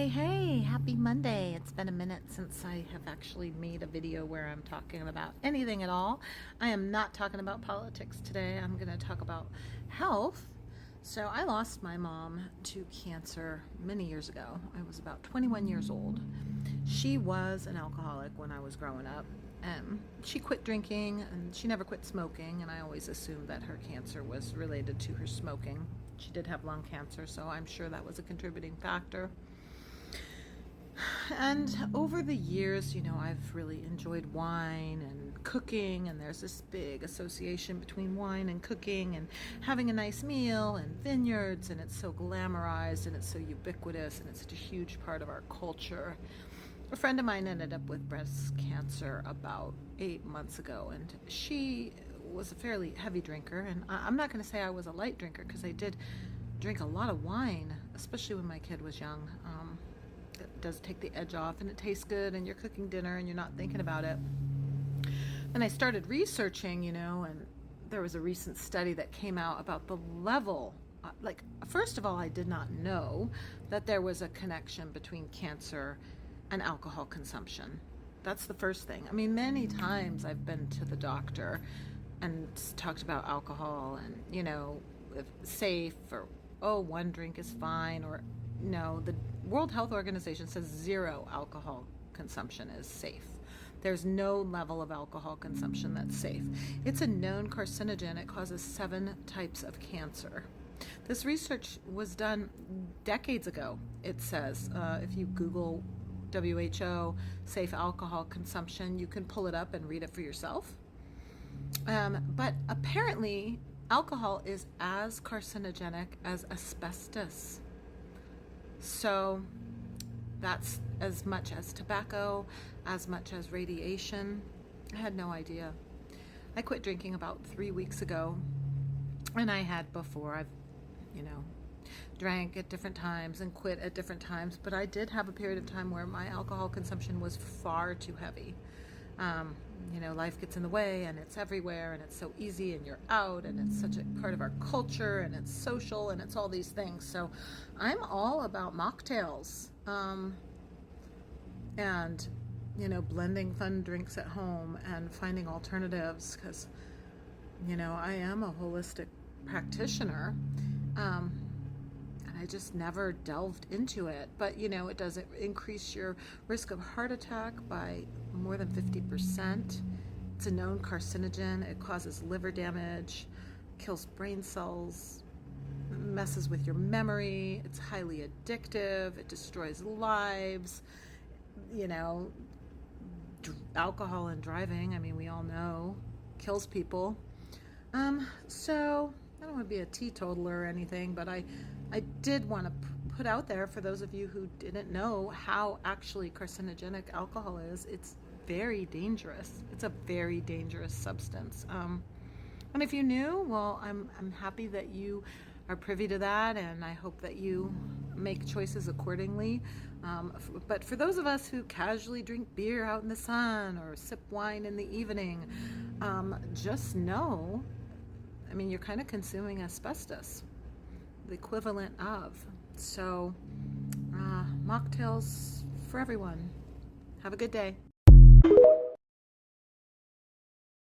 Hey, happy Monday. It's been a minute since I have actually made a video where I'm talking about anything at all. I am not talking about politics today. I'm going to talk about health. So I lost my mom to cancer many years ago. I was about 21 years old. She was an alcoholic when I was growing up. She quit drinking and she never quit smoking, and I always assumed that her cancer was related to her smoking. She did have lung cancer, so I'm sure that was a contributing factor. And over the years, I've really enjoyed wine and cooking, and there's this big association between wine and cooking and having a nice meal and vineyards, and it's so glamorized and it's so ubiquitous and it's such a huge part of our culture. A friend of mine ended up with breast cancer about 8 months ago, and she was a fairly heavy drinker, and I'm not going to say I was a light drinker because I did drink a lot of wine, especially when my kid was young. It does take the edge off, and it tastes good, and you're cooking dinner and you're not thinking about it. And I started researching, and there was a recent study that came out about the level. First of all, I did not know that there was a connection between cancer and alcohol consumption. That's the first thing. I mean, many times I've been to the doctor and talked about alcohol and, if safe, or, oh, one drink is fine, or no, the World Health Organization says 0 alcohol consumption is safe. There's no level of alcohol consumption that's safe. It's a known carcinogen. It causes 7 types of cancer. This research was done decades ago. It says, if you Google WHO safe alcohol consumption, you can pull it up and read it for yourself. But apparently, alcohol is as carcinogenic as asbestos. So that's as much as tobacco, as much as radiation. I had no idea. I quit drinking about 3 weeks ago, and I had before. I've, drank at different times and quit at different times, but I did have a period of time where my alcohol consumption was far too heavy. Life gets in the way, and it's everywhere, and it's so easy, and you're out, and it's such a part of our culture, and it's social, and it's all these things. So I'm all about mocktails, and blending fun drinks at home and finding alternatives, because I am a holistic practitioner, and I just never delved into it. But it does increase your risk of heart attack by more than 50%. It's a known carcinogen. It causes liver damage, kills brain cells, messes with your memory. It's highly addictive. It destroys lives. Alcohol and driving, I mean, we all know, kills people. So I don't want to be a teetotaler or anything, but I did want to put out there for those of you who didn't know how actually carcinogenic alcohol is. It's very dangerous. It's a very dangerous substance. And if you knew, well, I'm happy that you are privy to that, and I hope that you make choices accordingly. But for those of us who casually drink beer out in the sun or sip wine in the evening, just know, I mean, you're kind of consuming asbestos, the equivalent of. So, mocktails for everyone. Have a good day.